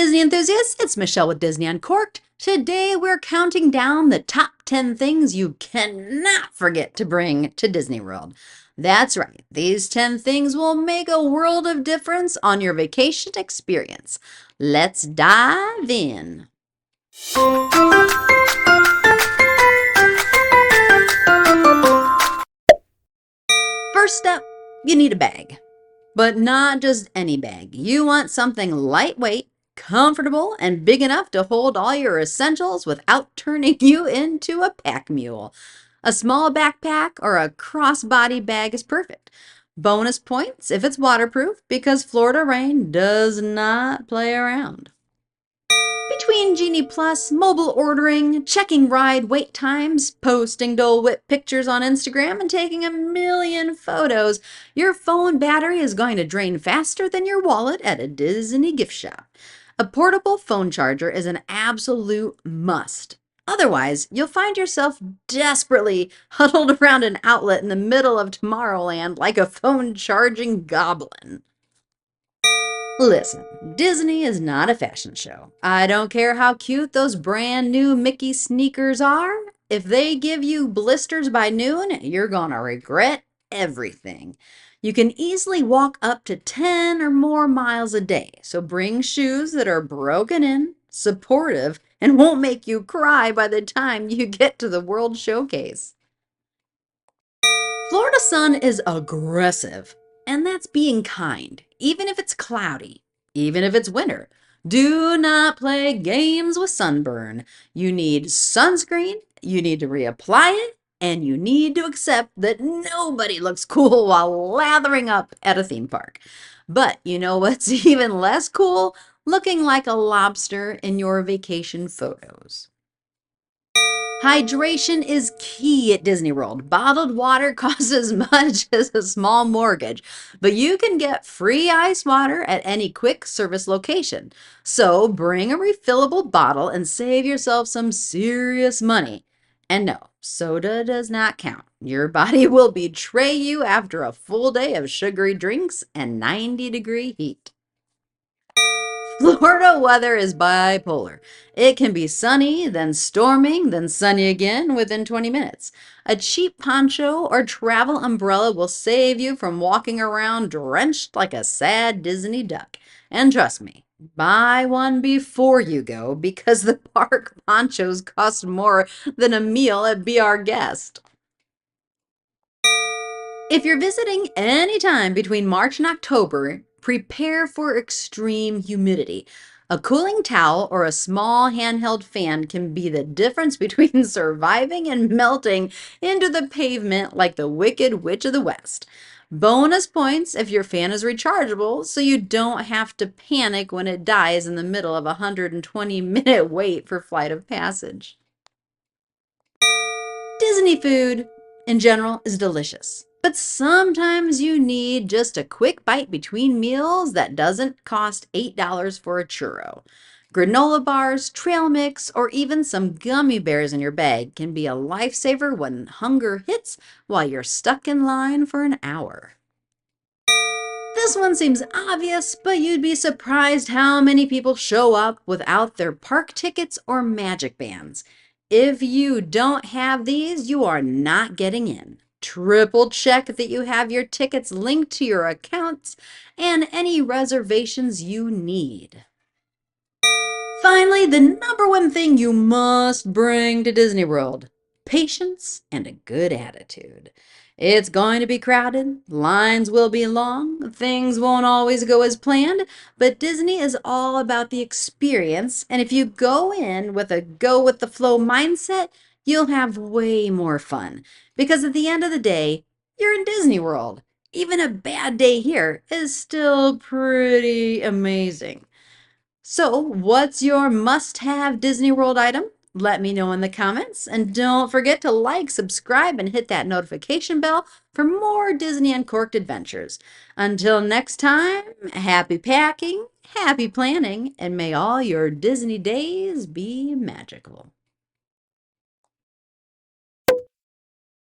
Disney enthusiasts, it's Michelle with Disney Uncorked. Today we're counting down the top 10 things you cannot forget to bring to Disney World. That's right, these 10 things will make a world of difference on your vacation experience. Let's dive in. First up, you need a bag. But not just any bag. You want something lightweight, comfortable, and big enough to hold all your essentials without turning you into a pack mule. A small backpack or a crossbody bag is perfect. Bonus points if it's waterproof because Florida rain does not play around. Between Genie Plus, mobile ordering, checking ride wait times, posting Dole Whip pictures on Instagram, and taking a million photos, your phone battery is going to drain faster than your wallet at a Disney gift shop. A portable phone charger is an absolute must. Otherwise, you'll find yourself desperately huddled around an outlet in the middle of Tomorrowland like a phone charging goblin. Listen, Disney is not a fashion show. I don't care how cute those brand new Mickey sneakers are. If they give you blisters by noon, you're gonna regret everything. You can easily walk up to 10 or more miles a day, so bring shoes that are broken in, supportive, and won't make you cry by the time you get to the World Showcase. Florida sun is aggressive, and that's being kind, even if it's cloudy, even if it's winter. Do not play games with sunburn. You need sunscreen, you need to reapply it, and you need to accept that nobody looks cool while lathering up at a theme park. But you know what's even less cool? Looking like a lobster in your vacation photos. Hydration is key at Disney World. Bottled water costs as much as a small mortgage, but you can get free ice water at any quick service location. So bring a refillable bottle and save yourself some serious money. And no, soda does not count. Your body will betray you after a full day of sugary drinks and 90-degree heat. Florida weather is bipolar. It can be sunny, then storming, then sunny again within 20 minutes. A cheap poncho or travel umbrella will save you from walking around drenched like a sad Disney duck. And trust me, buy one before you go because the park ponchos cost more than a meal at Be Our Guest. If you're visiting anytime between March and October, prepare for extreme humidity. A cooling towel or a small handheld fan can be the difference between surviving and melting into the pavement like the Wicked Witch of the West. Bonus points if your fan is rechargeable so you don't have to panic when it dies in the middle of a 120-minute wait for Flight of Passage. Disney food, in general, is delicious. But sometimes you need just a quick bite between meals that doesn't cost $8 for a churro. Granola bars, trail mix, or even some gummy bears in your bag can be a lifesaver when hunger hits while you're stuck in line for an hour. This one seems obvious, but you'd be surprised how many people show up without their park tickets or magic bands. If you don't have these, you are not getting in. Triple check that you have your tickets linked to your accounts and any reservations you need. Finally, the number one thing you must bring to Disney World: patience and a good attitude. It's going to be crowded, lines will be long, things won't always go as planned, but Disney is all about the experience, and if you go in with a go with the flow mindset, you'll have way more fun. Because at the end of the day, you're in Disney World. Even a bad day here is still pretty amazing. So, what's your must-have Disney World item? Let me know in the comments, and don't forget to like, subscribe, and hit that notification bell for more Disney Uncorked adventures. Until next time, happy packing, happy planning, and may all your Disney days be magical.